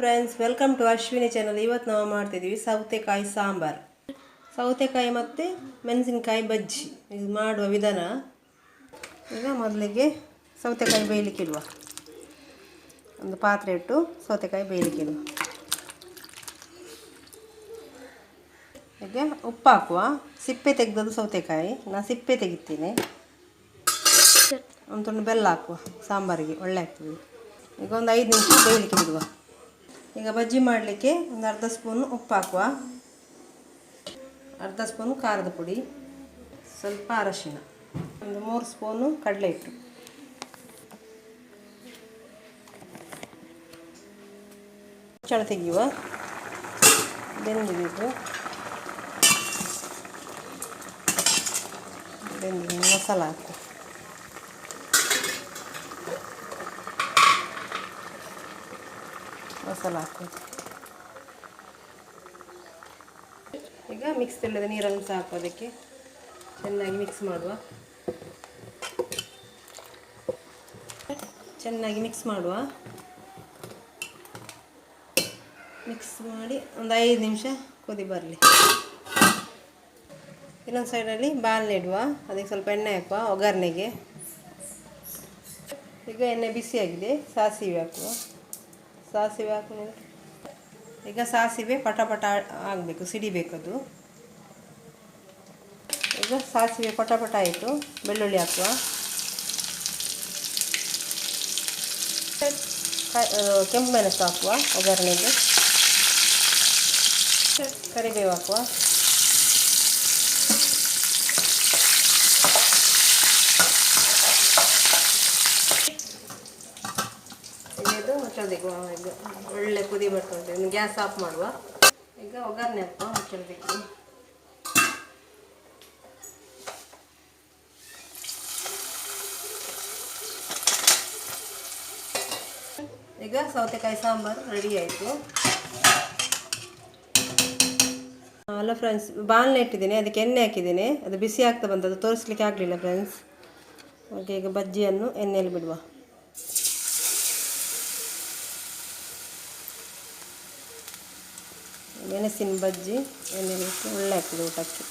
Friends, welcome to Ashwini channel. ಇವತ್ತು ನಾವು ಮಾಡ್ತಿದ್ದೀವಿ ಸೌತೆಕಾಯಿ ಸಾಂಬಾರು. ಸೌತೆಕಾಯಿ ಮತ್ತು ಮೆಣಸಿನಕಾಯಿ ಬಜ್ಜಿ ಇದು ಮಾಡುವ ವಿಧಾನ. ಈಗ ಮೊದಲಿಗೆ ಸೌತೆಕಾಯಿ ಬೇಯಲಿಕ್ಕೆ ಇಡುವ. ಒಂದು ಪಾತ್ರೆ ಇಟ್ಟು ಸೌತೆಕಾಯಿ ಬೇಯಲಿಕ್ಕೆ ಇಡುವ. ಈಗ ಉಪ್ಪು ಹಾಕುವ. ಸಿಪ್ಪೆ ತೆಗೆದದ್ದು ಸೌತೆಕಾಯಿ, ನಾನು ಸಿಪ್ಪೆ ತೆಗಿತೀನಿ. ಒಂದು ತುಂಡು ಬೆಲ್ಲ ಹಾಕುವ, ಸಾಂಬಾರಿಗೆ ಒಳ್ಳೆ ಆಗ್ತದೆ. ಈಗ ಒಂದು 5 ನಿಮಿಷ ಬೇಯಲಿಕ್ಕೆ ಬಿಡುವ. ಈಗ ಬಜ್ಜಿ ಮಾಡಲಿಕ್ಕೆ ಒಂದು ಅರ್ಧ ಸ್ಪೂನು ಉಪ್ಪು ಹಾಕುವ, ಅರ್ಧ ಸ್ಪೂನು ಖಾರದ ಪುಡಿ, ಸ್ವಲ್ಪ ಅರಶಿನ, ಒಂದು 3 ಸ್ಪೂನು ಕಡಲೆ ಹಿಟ್ಟು. ಮುಚ್ಚಳ ತೆಗೆಯುವ. ಬೆಂದಿದ್ದು ಮಸಾಲ ಹಾಕು. ಮಸಾಲ ಹಾಕು. ಈಗ ಮಿಕ್ಸ್ ತೆಳ್ಳದ ನೀರನ್ನು ಸಹ ಹಾಕು. ಅದಕ್ಕೆ ಚೆನ್ನಾಗಿ ಮಿಕ್ಸ್ ಮಾಡುವ. ಚೆನ್ನಾಗಿ ಮಿಕ್ಸ್ ಮಾಡುವ. ಮಿಕ್ಸ್ ಮಾಡಿ ಒಂದು 5 ನಿಮಿಷ ಕುದಿ ಬರಲಿ. ಇನ್ನೊಂದು ಸೈಡಲ್ಲಿ ಬಾಣಲೆ ಇಡುವ. ಅದಕ್ಕೆ ಸ್ವಲ್ಪ ಎಣ್ಣೆ ಹಾಕುವ ಒಗ್ಗರಣೆಗೆ. ಈಗ ಎಣ್ಣೆ ಬಿಸಿಯಾಗಿದೆ, ಸಾಸಿವೆ ಹಾಕುವ. ಸಾಸಿವೆ ಹಾಕಿ ಈಗ ಸಾಸಿವೆ ಪಟ ಪಟ ಆಗಬೇಕು, ಸಿಡಿಬೇಕದು. ಈಗ ಸಾಸಿವೆ ಪಟ ಪಟ ಆಯಿತು. ಬೆಳ್ಳುಳ್ಳಿ ಹಾಕುವ. ಕೆಂಪು ಮೆಣಸು ಹಾಕುವ ಒಗ್ಗರಣೆಗೆ. ಕರಿಬೇವು ಹಾಕುವ. ಇದು ಮುಚ್ಚಳದಿಕ್ಕುವ. ಈಗ ಒಳ್ಳೆ ಕುದಿ ಬರ್ತದೆ. ಇನ್ನು ಗ್ಯಾಸ್ ಆಫ್ ಮಾಡುವ. ಈಗ ಒಗ್ಗರಣೆ ಹಾಕುವ ಮುಚ್ಚಳದಿಕ್ಕಿ. ಈಗ ಸೌತೆಕಾಯಿ ಸಾಂಬಾರು ರೆಡಿ ಆಯಿತು. ಹಲೋ ಫ್ರೆಂಡ್ಸ್, ಬಾಣಲೆ ಇಟ್ಟಿದ್ದೀನಿ, ಅದಕ್ಕೆ ಎಣ್ಣೆ ಹಾಕಿದ್ದೀನಿ. ಅದು ಬಿಸಿ ಆಗ್ತಾ ಬಂದದ್ದು ತೋರಿಸ್ಲಿಕ್ಕೆ ಆಗಲಿಲ್ಲ ಫ್ರೆಂಡ್ಸ್. ಓಕೆ, ಈಗ ಬಜ್ಜಿಯನ್ನು ಎಣ್ಣೆಯಲ್ಲಿ ಬಿಡುವ. ಮೆಣಸಿನ ಬಜ್ಜಿ ಎಣ್ಣೆಯಲ್ಲಿ ಇಟ್ಟು ಒಳ್ಳೆ ಆಗ್ತದೆ ಊಟಕ್ಕೆ.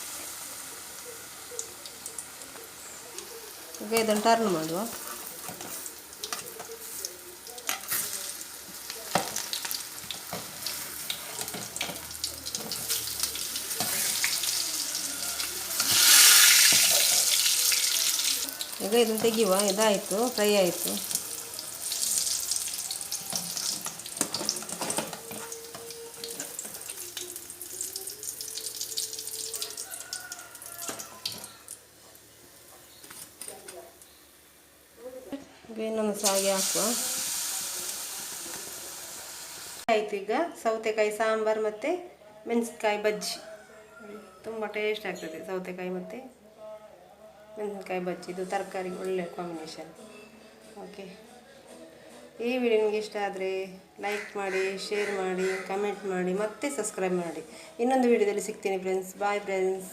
ಈಗ ಇದನ್ನು ಟರ್ನ್ ಮಾಡುವ. ಈಗ ಇದನ್ನು ತೆಗೆಯುವ. ಇದಾಯಿತು, ಫ್ರೈ ಆಯಿತು. ಇನ್ನೊಂದು ಸಾಗಿ ಹಾಕುವ. ಆಯಿತು. ಈಗ ಸೌತೆಕಾಯಿ ಸಾಂಬಾರು ಮತ್ತು ಮೆಣಸಿನಕಾಯಿ ಬಜ್ಜಿ ತುಂಬ ಟೇಸ್ಟ್ ಆಗ್ತದೆ. ಸೌತೆಕಾಯಿ ಮತ್ತು ಮೆಣಸಿನಕಾಯಿ ಬಜ್ಜಿ ಇದು ತರಕಾರಿ ಒಳ್ಳೆಯ ಕಾಂಬಿನೇಷನ್. ಓಕೆ, ಈ ವಿಡಿಯೋ ನಿಮಗೆ ಇಷ್ಟ ಆದರೆ ಲೈಕ್ ಮಾಡಿ, ಶೇರ್ ಮಾಡಿ, ಕಮೆಂಟ್ ಮಾಡಿ, ಮತ್ತೆ ಸಬ್ಸ್ಕ್ರೈಬ್ ಮಾಡಿ. ಇನ್ನೊಂದು ವಿಡಿಯೋದಲ್ಲಿ ಸಿಗ್ತೀನಿ ಫ್ರೆಂಡ್ಸ್. Bye friends.